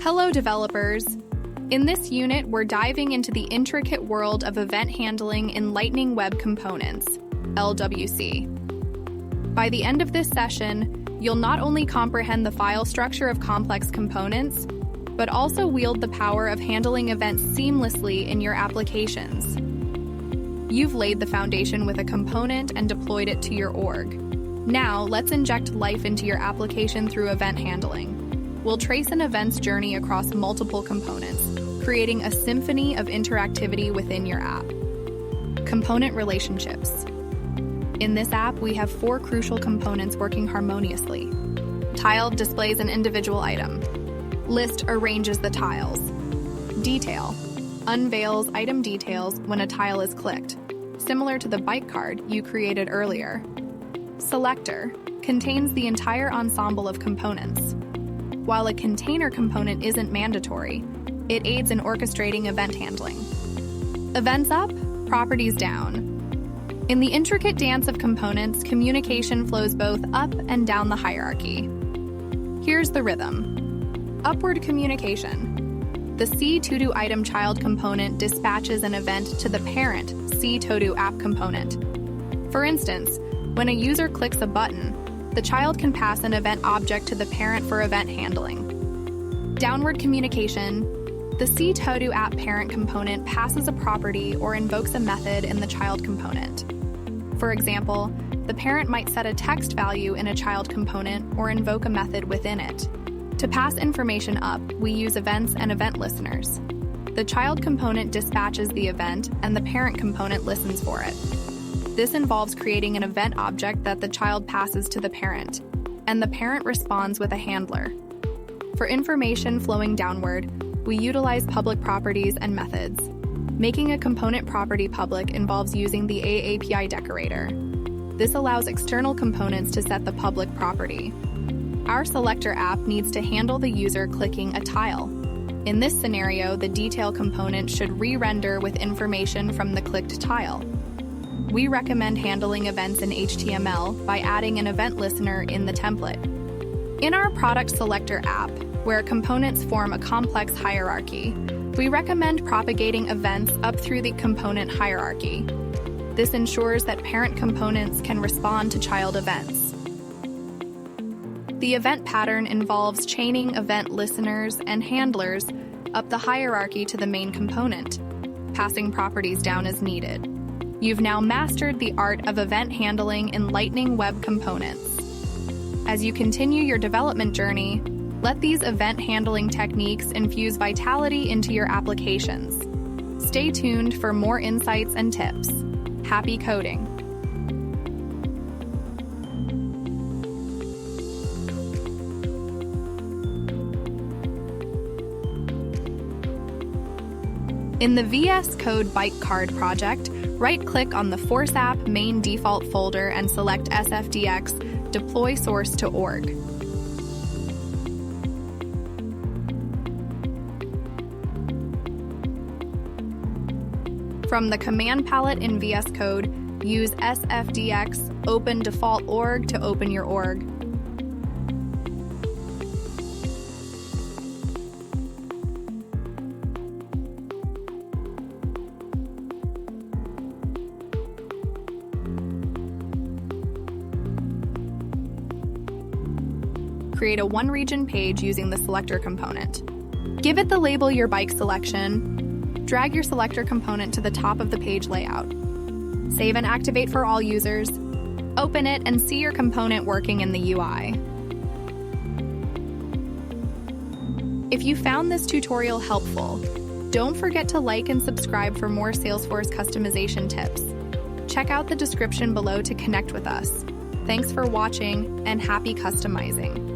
Hello, developers. In this unit, we're diving into the intricate world of event handling in Lightning Web Components, LWC. By the end of this session, you'll not only comprehend the file structure of complex components, but also wield the power of handling events seamlessly in your applications. You've laid the foundation with a component and deployed it to your org. Now, let's inject life into your application through event handling. We'll trace an event's journey across multiple components, creating a symphony of interactivity within your app. Component relationships. In this app, we have 4 crucial components working harmoniously. Tile displays an individual item. List arranges the tiles. Detail unveils item details when a tile is clicked, similar to the bike card you created earlier. Selector contains the entire ensemble of components. While a container component isn't mandatory, it aids in orchestrating event handling. Events up, properties down. In the intricate dance of components, communication flows both up and down the hierarchy. Here's the rhythm. Upward communication. The C-to-do item child component dispatches an event to the parent C-to-do app component. For instance, when a user clicks a button, the child can pass an event object to the parent for event handling. Downward communication. The C-to-do app parent component passes a property or invokes a method in the child component. For example, the parent might set a text value in a child component or invoke a method within it. To pass information up, we use events and event listeners. The child component dispatches the event and the parent component listens for it. This involves creating an event object that the child passes to the parent, and the parent responds with a handler. For information flowing downward, we utilize public properties and methods. Making a component property public involves using the AAPI decorator. This allows external components to set the public property. Our selector app needs to handle the user clicking a tile. In this scenario, the detail component should re-render with information from the clicked tile. We recommend handling events in HTML by adding an event listener in the template. In our product selector app, where components form a complex hierarchy, we recommend propagating events up through the component hierarchy. This ensures that parent components can respond to child events. The event pattern involves chaining event listeners and handlers up the hierarchy to the main component, passing properties down as needed. You've now mastered the art of event handling in Lightning Web Components. As you continue your development journey, let these event handling techniques infuse vitality into your applications. Stay tuned for more insights and tips. Happy coding! In the VS Code Bike Card project, right-click on the Force App main default folder and select SFDX, deploy source to org. From the command palette in VS Code, use SFDX open default org to open your org. Create a one-region page using the selector component. Give it the label your bike selection. Drag your selector component to the top of the page layout. Save and activate for all users. Open it and see your component working in the UI. If you found this tutorial helpful, don't forget to like and subscribe for more Salesforce customization tips. Check out the description below to connect with us. Thanks for watching and happy customizing.